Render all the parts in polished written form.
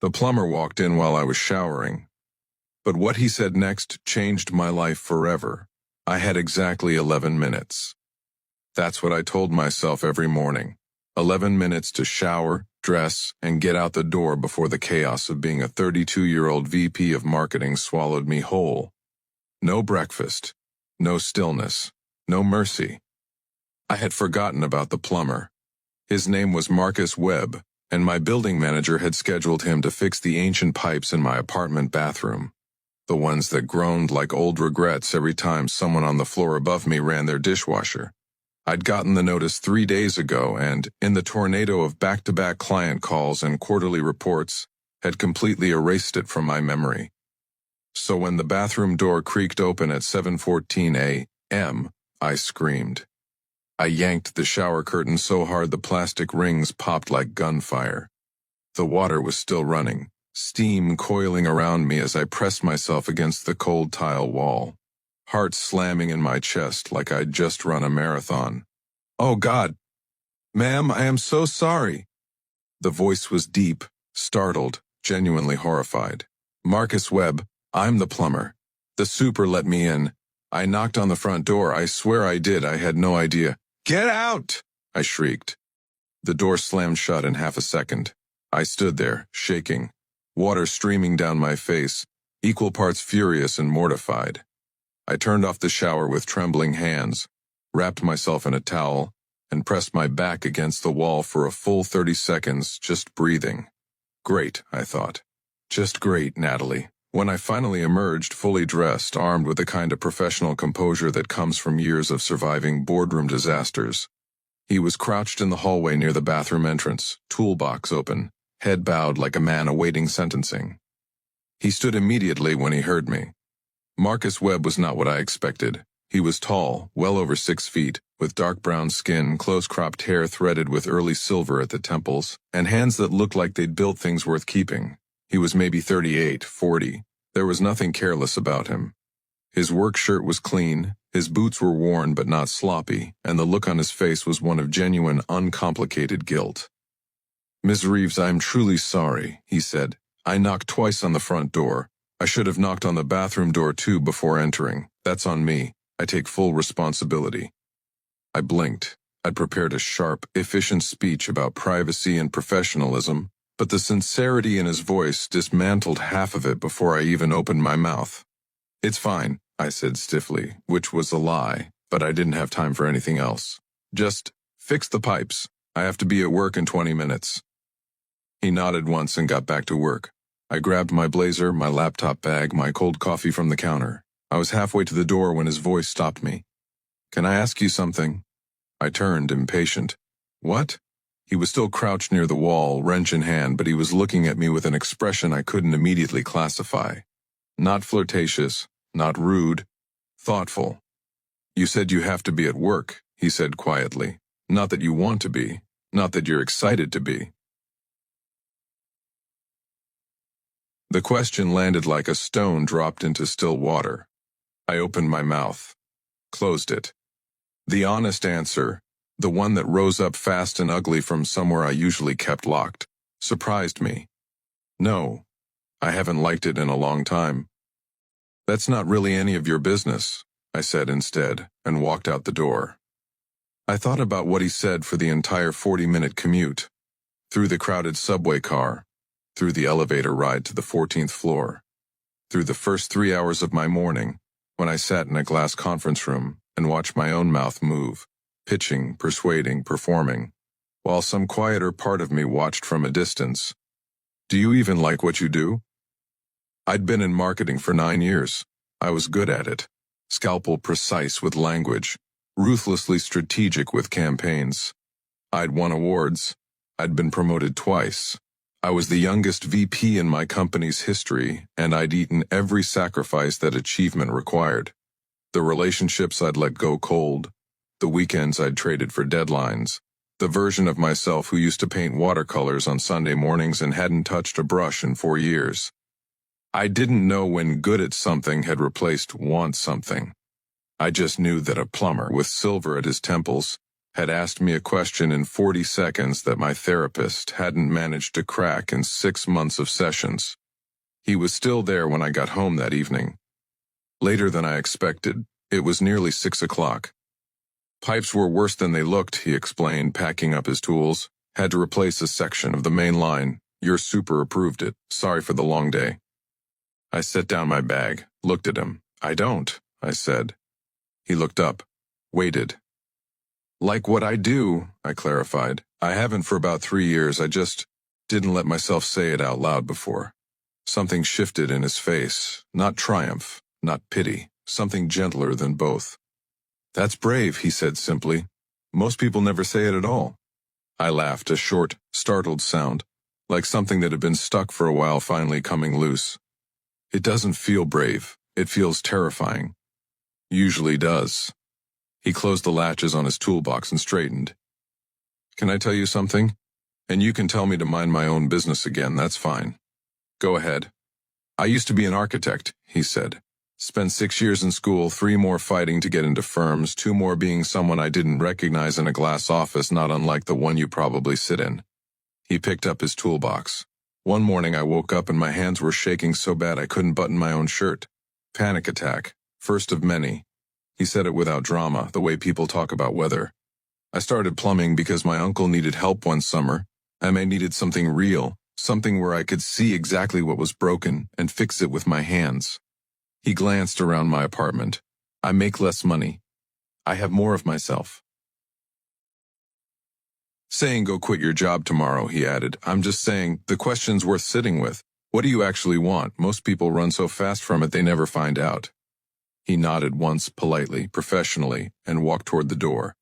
The plumber walked in while I was showering. But what he said next changed my life forever. I had exactly 11 minutes. That's what I told myself every morning. 11 minutes to shower, dress, and get out the door before the chaos of being a 32-year-old VP of marketing swallowed me whole. No breakfast, no stillness, no mercy. I had forgotten about the plumber. His name was Marcus Webb, and my building manager had scheduled him to fix the ancient pipes in my apartment bathroom. The ones that groaned like old regrets every time someone on the floor above me ran their dishwasher. I'd gotten the notice 3 days ago and, in the tornado of back-to-back client calls and quarterly reports, had completely erased it from my memory. So when the bathroom door creaked open at 7:14 a.m., I screamed. I yanked the shower curtain so hard the plastic rings popped like gunfire. The water was still running, steam coiling around me as I pressed myself against the cold tile wall. Heart slamming in my chest like I'd just run a marathon. "Oh God! Ma'am, I am so sorry." The voice was deep, startled, genuinely horrified. "Marcus Webb, I'm the plumber. The super let me in. I knocked on the front door, I swear I did, I had no idea." "Get out!" I shrieked. The door slammed shut in half a second. I stood there, shaking, water streaming down my face, equal parts furious and mortified. I turned off the shower with trembling hands, wrapped myself in a towel, and pressed my back against the wall for a full 30 seconds, just breathing. Great, I thought. Just great, Natalie. When I finally emerged, fully dressed, armed with the kind of professional composure that comes from years of surviving boardroom disasters, he was crouched in the hallway near the bathroom entrance, toolbox open, head bowed like a man awaiting sentencing. He stood immediately when he heard me. Marcus Webb was not what I expected. He was tall, well over 6 feet, with dark brown skin, close-cropped hair threaded with early silver at the temples, and hands that looked like they'd built things worth keeping. He was maybe 38, 40. There was nothing careless about him. His work shirt was clean, his boots were worn but not sloppy, and the look on his face was one of genuine, uncomplicated guilt. "Ms. Reeves, I am truly sorry," he said. "I knocked twice on the front door. I should have knocked on the bathroom door too before entering. That's on me. I take full responsibility." I blinked. I'd prepared a sharp, efficient speech about privacy and professionalism, but the sincerity in his voice dismantled half of it before I even opened my mouth. "It's fine," I said stiffly, which was a lie, but I didn't have time for anything else. "Just fix the pipes. I have to be at work in 20 minutes. He nodded once and got back to work. I grabbed my blazer, my laptop bag, my cold coffee from the counter. I was halfway to the door when his voice stopped me. "Can I ask you something?" I turned, impatient. "What?" He was still crouched near the wall, wrench in hand, but he was looking at me with an expression I couldn't immediately classify. Not flirtatious, not rude, thoughtful. "You said you have to be at work," he said quietly. "Not that you want to be, not that you're excited to be." The question landed like a stone dropped into still water. I opened my mouth, closed it. The honest answer, the one that rose up fast and ugly from somewhere I usually kept locked, surprised me. "No, I haven't liked it in a long time." "That's not really any of your business," I said instead, and walked out the door. I thought about what he said for the entire 40-minute commute, through the crowded subway car, through the elevator ride to the 14th floor, through the first 3 hours of my morning, when I sat in a glass conference room and watched my own mouth move, pitching, persuading, performing, while some quieter part of me watched from a distance. "Do you even like what you do?" I'd been in marketing for 9 years. I was good at it, scalpel precise with language, ruthlessly strategic with campaigns. I'd won awards. I'd been promoted twice. I was the youngest VP in my company's history, and I'd eaten every sacrifice that achievement required. The relationships I'd let go cold, the weekends I'd traded for deadlines, the version of myself who used to paint watercolors on Sunday mornings and hadn't touched a brush in 4 years. I didn't know when good at something had replaced want something. I just knew that a plumber with silver at his temples, had asked me a question in 40 seconds that my therapist hadn't managed to crack in 6 months of sessions. He was still there when I got home that evening. Later than I expected, it was nearly 6 o'clock. Pipes were worse than they looked, he explained, packing up his tools. Had to replace a section of the main line. Your super approved it. Sorry for the long day. I set down my bag, looked at him. I don't, I said. He looked up, waited. Like what I do, I clarified. I haven't for about 3 years. I just didn't let myself say it out loud before. Something shifted in his face. Not triumph, not pity. Something gentler than both. That's brave, he said simply. Most people never say it at all. I laughed, a short, startled sound, like something that had been stuck for a while finally coming loose. It doesn't feel brave. It feels terrifying. Usually does. He closed the latches on his toolbox and straightened. Can I tell you something? And you can tell me to mind my own business again, that's fine. Go ahead. I used to be an architect, he said. Spent 6 years in school, 3 more fighting to get into firms, 2 more being someone I didn't recognize in a glass office not unlike the one you probably sit in. He picked up his toolbox. One morning I woke up and my hands were shaking so bad I couldn't button my own shirt. Panic attack. First of many. He said it without drama, the way people talk about weather. I started plumbing because my uncle needed help one summer. I needed something real, something where I could see exactly what was broken and fix it with my hands. He glanced around my apartment. I make less money. I have more of myself. Saying go quit your job tomorrow, he added. I'm just saying, the question's worth sitting with. What do you actually want? Most people run so fast from it they never find out. He nodded once, politely, professionally, and walked toward the door.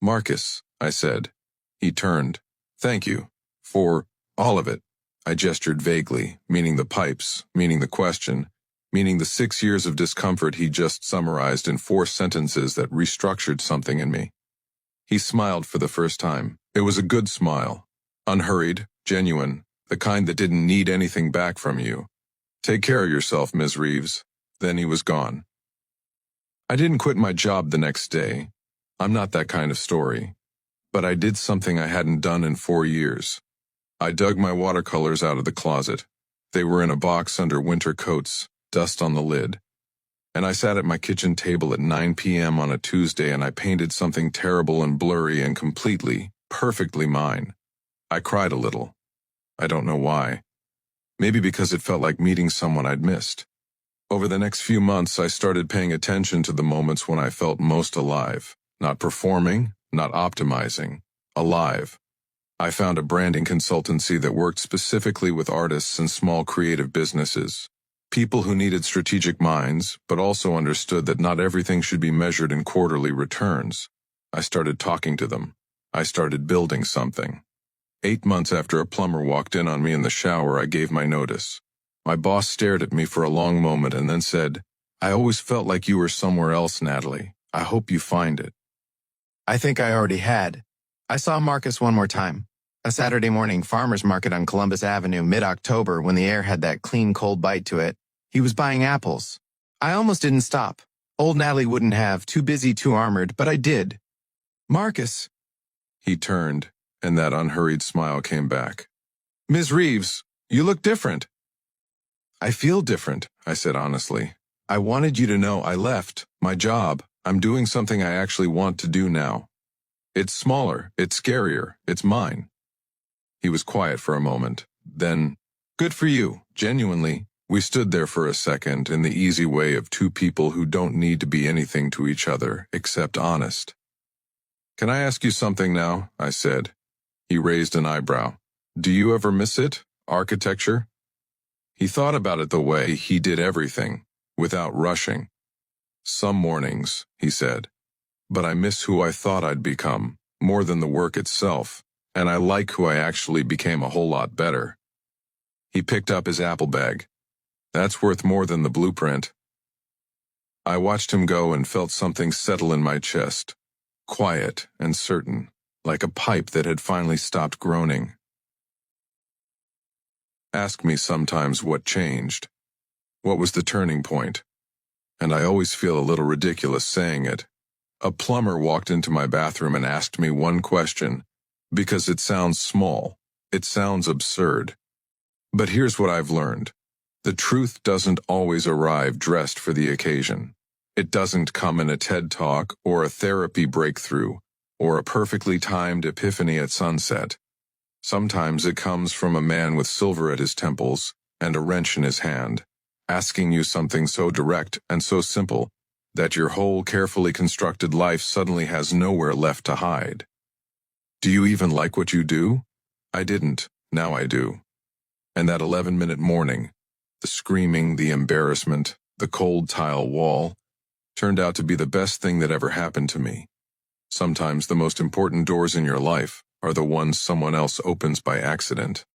Marcus, I said. He turned. Thank you. For all of it. I gestured vaguely, meaning the pipes, meaning the question, meaning the 6 years of discomfort he just summarized in 4 sentences that restructured something in me. He smiled for the first time. It was a good smile. Unhurried, genuine, the kind that didn't need anything back from you. Take care of yourself, Ms. Reeves. Then he was gone. I didn't quit my job the next day. I'm not that kind of story. But I did something I hadn't done in 4 years. I dug my watercolors out of the closet. They were in a box under winter coats, dust on the lid. And I sat at my kitchen table at 9 p.m. on a Tuesday and I painted something terrible and blurry and completely, perfectly mine. I cried a little. I don't know why. Maybe because it felt like meeting someone I'd missed. Over the next few months, I started paying attention to the moments when I felt most alive. Not performing, not optimizing. Alive. I found a branding consultancy that worked specifically with artists and small creative businesses. People who needed strategic minds, but also understood that not everything should be measured in quarterly returns. I started talking to them. I started building something. 8 months after a plumber walked in on me in the shower, I gave my notice. My boss stared at me for a long moment and then said, I always felt like you were somewhere else, Natalie. I hope you find it. I think I already had. I saw Marcus one more time. A Saturday morning farmer's market on Columbus Avenue, mid-October, when the air had that clean, cold bite to it. He was buying apples. I almost didn't stop. Old Natalie wouldn't have, too busy, too armored, but I did. Marcus. He turned, and that unhurried smile came back. Ms. Reeves, you look different. I feel different, I said honestly. I wanted you to know I left my job. I'm doing something I actually want to do now. It's smaller, it's scarier, it's mine. He was quiet for a moment. Then, good for you, genuinely. We stood there for a second in the easy way of 2 people who don't need to be anything to each other except honest. Can I ask you something now? I said. He raised an eyebrow. Do you ever miss it? Architecture? He thought about it the way he did everything, without rushing. Some mornings, he said. But I miss who I thought I'd become, more than the work itself, and I like who I actually became a whole lot better. He picked up his apple bag. That's worth more than the blueprint. I watched him go and felt something settle in my chest, quiet and certain, like a pipe that had finally stopped groaning. Ask me sometimes what changed. What was the turning point? And I always feel a little ridiculous saying it. A plumber walked into my bathroom and asked me one question, because it sounds small, it sounds absurd. But here's what I've learned. The truth doesn't always arrive dressed for the occasion. It doesn't come in a TED Talk or a therapy breakthrough or a perfectly timed epiphany at sunset. Sometimes it comes from a man with silver at his temples and a wrench in his hand, asking you something so direct and so simple that your whole carefully constructed life suddenly has nowhere left to hide. Do you even like what you do? I didn't, now I do. And that 11-minute morning, the screaming, the embarrassment, the cold tile wall, turned out to be the best thing that ever happened to me. Sometimes the most important doors in your life are the ones someone else opens by accident.